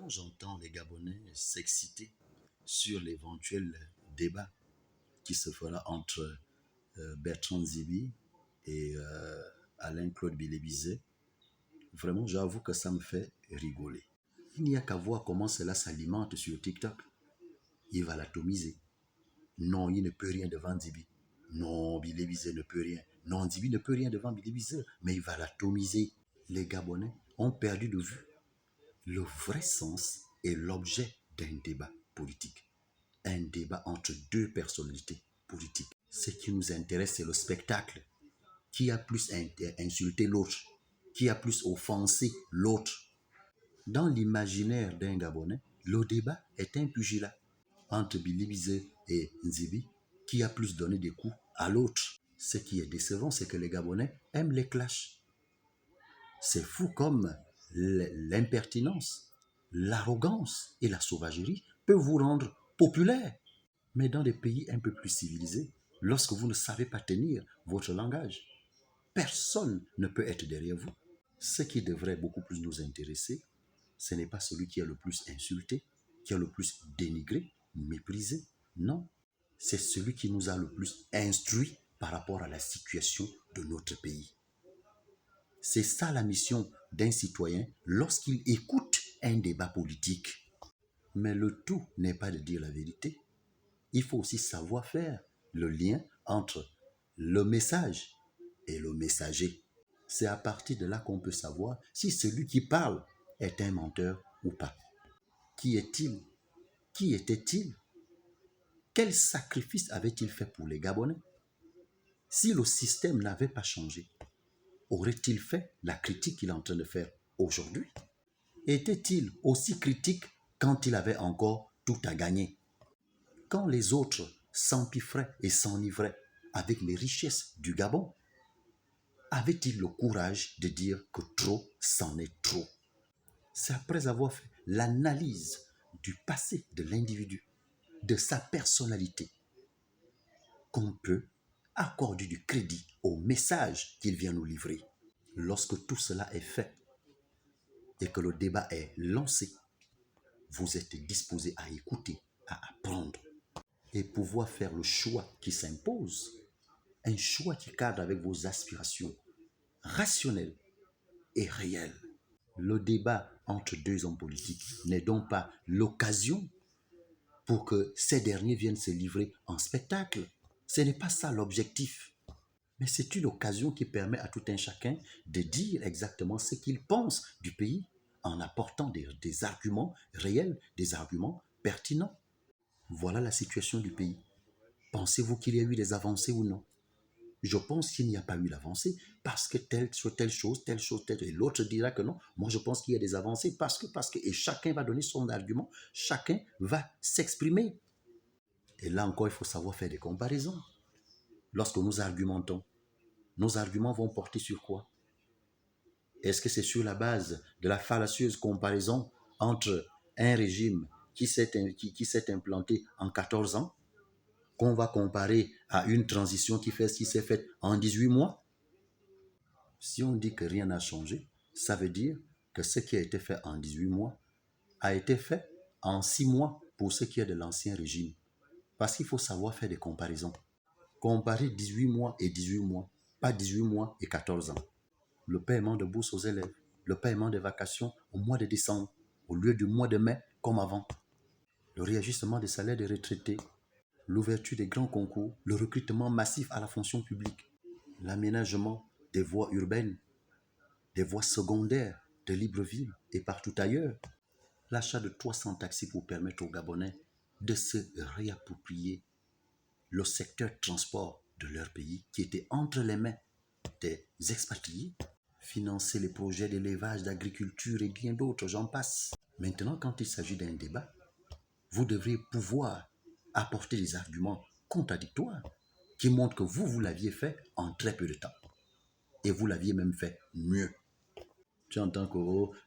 quand j'entends les Gabonais s'exciter sur l'éventuel débat qui se fera entre Bertrand Zibi et Alain-Claude Bilébizet, vraiment, j'avoue que ça me fait rigoler. Il n'y a qu'à voir comment cela s'alimente sur TikTok. Il va l'atomiser. Non, il ne peut rien devant Zibi. Non, Bilébizet ne peut rien. Non, Zibi ne peut rien devant Bilébizet, mais il va l'atomiser. Les Gabonais ont perdu de vue le vrai sens et l'objet d'un débat politique. Un débat entre deux personnalités politiques. Ce qui nous intéresse, c'est le spectacle. Qui a plus insulté l'autre? Qui a plus offensé l'autre? Dans l'imaginaire d'un Gabonais, le débat est un pugilat entre Bilibizé et Nzibi, qui a plus donné des coups à l'autre. Ce qui est décevant, c'est que les Gabonais aiment les clashs. C'est fou comme l'impertinence, l'arrogance et la sauvagerie peuvent vous rendre populaire. Mais dans des pays un peu plus civilisés, lorsque vous ne savez pas tenir votre langage, personne ne peut être derrière vous. Ce qui devrait beaucoup plus nous intéresser, ce n'est pas celui qui a le plus insulté, qui a le plus dénigré, méprisé. Non, c'est celui qui nous a le plus instruit par rapport à la situation de notre pays. C'est ça la mission d'un citoyen lorsqu'il écoute un débat politique. Mais le tout n'est pas de dire la vérité. Il faut aussi savoir faire le lien entre le message et le messager. C'est à partir de là qu'on peut savoir si celui qui parle est un menteur ou pas. Qui est-il? Qui était-il? Quel sacrifice avait-il fait pour les Gabonais? Si le système n'avait pas changé, aurait-il fait la critique qu'il est en train de faire aujourd'hui? Était-il aussi critique quand il avait encore tout à gagner? Quand les autres s'empiffraient et s'enivraient avec les richesses du Gabon, avait-il le courage de dire que trop, c'en est trop? C'est après avoir fait l'analyse du passé de l'individu, de sa personnalité, qu'on peut accorder du crédit au message qu'il vient nous livrer. Lorsque tout cela est fait et que le débat est lancé, vous êtes disposé à écouter, à apprendre et pouvoir faire le choix qui s'impose, un choix qui cadre avec vos aspirations rationnelles et réelles. Le débat entre deux hommes politiques n'est donc pas l'occasion pour que ces derniers viennent se livrer en spectacle. Ce n'est pas ça l'objectif. Mais c'est une occasion qui permet à tout un chacun de dire exactement ce qu'il pense du pays en apportant des arguments réels, des arguments pertinents. Voilà la situation du pays. Pensez-vous qu'il y a eu des avancées ou non? Je pense qu'il n'y a pas eu d'avancée parce que telle chose, et l'autre dira que non. Moi, je pense qu'il y a des avancées parce que, et chacun va donner son argument, chacun va s'exprimer. Et là encore, il faut savoir faire des comparaisons. Lorsque nous argumentons, nos arguments vont porter sur quoi? Est-ce que c'est sur la base de la fallacieuse comparaison entre un régime qui s'est implanté en 14 ans qu'on va comparer à une transition qui s'est faite en 18 mois? Si on dit que rien n'a changé, ça veut dire que ce qui a été fait en 18 mois a été fait en 6 mois pour ce qui est de l'ancien régime. Parce qu'il faut savoir faire des comparaisons. Comparer 18 mois et 18 mois, pas 18 mois et 14 ans. Le paiement de bourse aux élèves, le paiement des vacations au mois de décembre, au lieu du mois de mai comme avant. Le réajustement des salaires des retraités, l'ouverture des grands concours, le recrutement massif à la fonction publique, l'aménagement des voies urbaines, des voies secondaires de Libreville et partout ailleurs, l'achat de 300 taxis pour permettre aux Gabonais de se réapproprier le secteur transport de leur pays qui était entre les mains des expatriés, financer les projets d'élevage, d'agriculture et bien d'autres, j'en passe. Maintenant, quand il s'agit d'un débat, vous devriez pouvoir apporter des arguments contradictoires qui montrent que vous l'aviez fait en très peu de temps. Et vous l'aviez même fait mieux. Tu entends que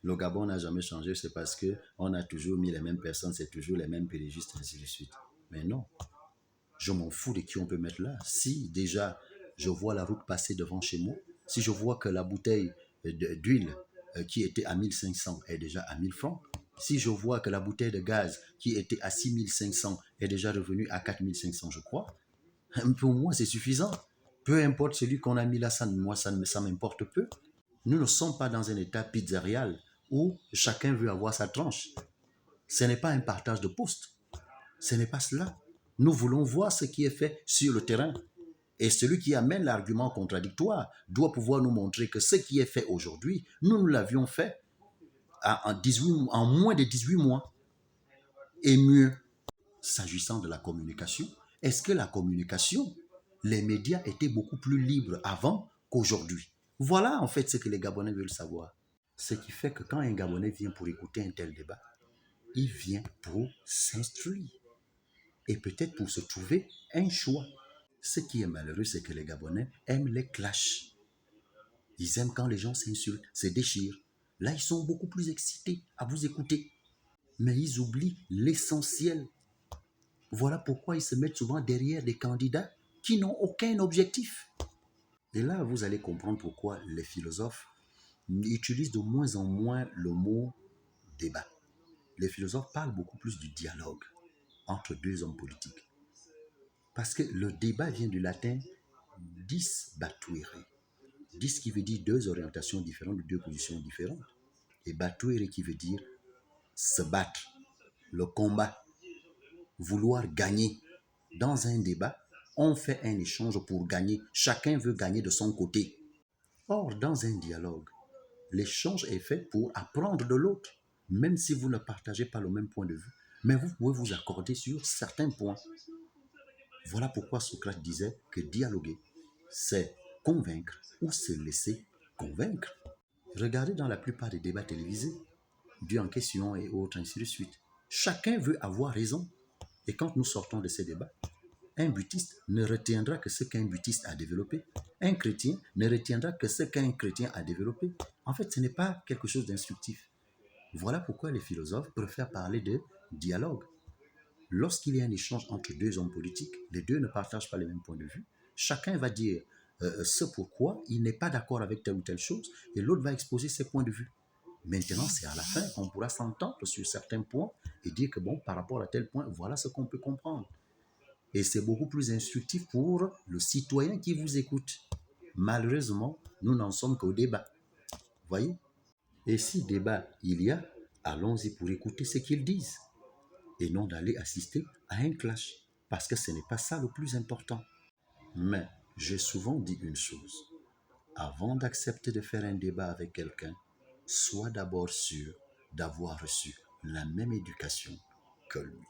le Gabon n'a jamais changé, c'est parce qu'on a toujours mis les mêmes personnes, c'est toujours les mêmes pérégistes, ainsi de suite. Mais non, je m'en fous de qui on peut mettre là. Si déjà je vois la route passer devant chez moi, si je vois que la bouteille d'huile qui était à 1500 est déjà à 1000 francs, Si je vois que la bouteille de gaz qui était à 6500 est déjà revenue à 4500, je crois, pour moi, c'est suffisant. Peu importe celui qu'on a mis là, moi, ça m'importe peu. Nous ne sommes pas dans un état pizzerial où chacun veut avoir sa tranche. Ce n'est pas un partage de postes. Ce n'est pas cela. Nous voulons voir ce qui est fait sur le terrain. Et celui qui amène l'argument contradictoire doit pouvoir nous montrer que ce qui est fait aujourd'hui, nous l'avions fait en moins de 18 mois. Et mieux, s'agissant de la communication, est-ce que la communication, les médias étaient beaucoup plus libres avant qu'aujourd'hui? Voilà en fait ce que les Gabonais veulent savoir. Ce qui fait que quand un Gabonais vient pour écouter un tel débat, il vient pour s'instruire et peut-être pour se trouver un choix. Ce qui est malheureux, c'est que les Gabonais aiment les clashs. Ils aiment quand les gens s'insultent, se déchirent. Là, ils sont beaucoup plus excités à vous écouter. Mais ils oublient l'essentiel. Voilà pourquoi ils se mettent souvent derrière des candidats qui n'ont aucun objectif. Et là, vous allez comprendre pourquoi les philosophes utilisent de moins en moins le mot débat. Les philosophes parlent beaucoup plus du dialogue entre deux hommes politiques. Parce que le débat vient du latin disbattuere. Dis qui veut dire deux orientations différentes, deux positions différentes. Et battuere qui veut dire se battre, le combat, vouloir gagner. Dans un débat, on fait un échange pour gagner. Chacun veut gagner de son côté. Or, dans un dialogue, l'échange est fait pour apprendre de l'autre, même si vous ne partagez pas le même point de vue. Mais vous pouvez vous accorder sur certains points. Voilà pourquoi Socrate disait que dialoguer, c'est convaincre ou se laisser convaincre. Regardez dans la plupart des débats télévisés, Dieu en question et autres, ainsi de suite. Chacun veut avoir raison. Et quand nous sortons de ces débats, un butiste ne retiendra que ce qu'un butiste a développé. Un chrétien ne retiendra que ce qu'un chrétien a développé. En fait, ce n'est pas quelque chose d'instructif. Voilà pourquoi les philosophes préfèrent parler de dialogue. Lorsqu'il y a un échange entre deux hommes politiques, les deux ne partagent pas les mêmes points de vue. Chacun va dire ce pourquoi il n'est pas d'accord avec telle ou telle chose et l'autre va exposer ses points de vue. Maintenant, c'est à la fin qu'on pourra s'entendre sur certains points et dire que bon, par rapport à tel point, voilà ce qu'on peut comprendre. Et c'est beaucoup plus instructif pour le citoyen qui vous écoute. Malheureusement, nous n'en sommes qu'au débat. Voyez? Et si débat il y a, allons-y pour écouter ce qu'ils disent et non d'aller assister à un clash. Parce que ce n'est pas ça le plus important. Mais j'ai souvent dit une chose. Avant d'accepter de faire un débat avec quelqu'un, sois d'abord sûr d'avoir reçu la même éducation que lui.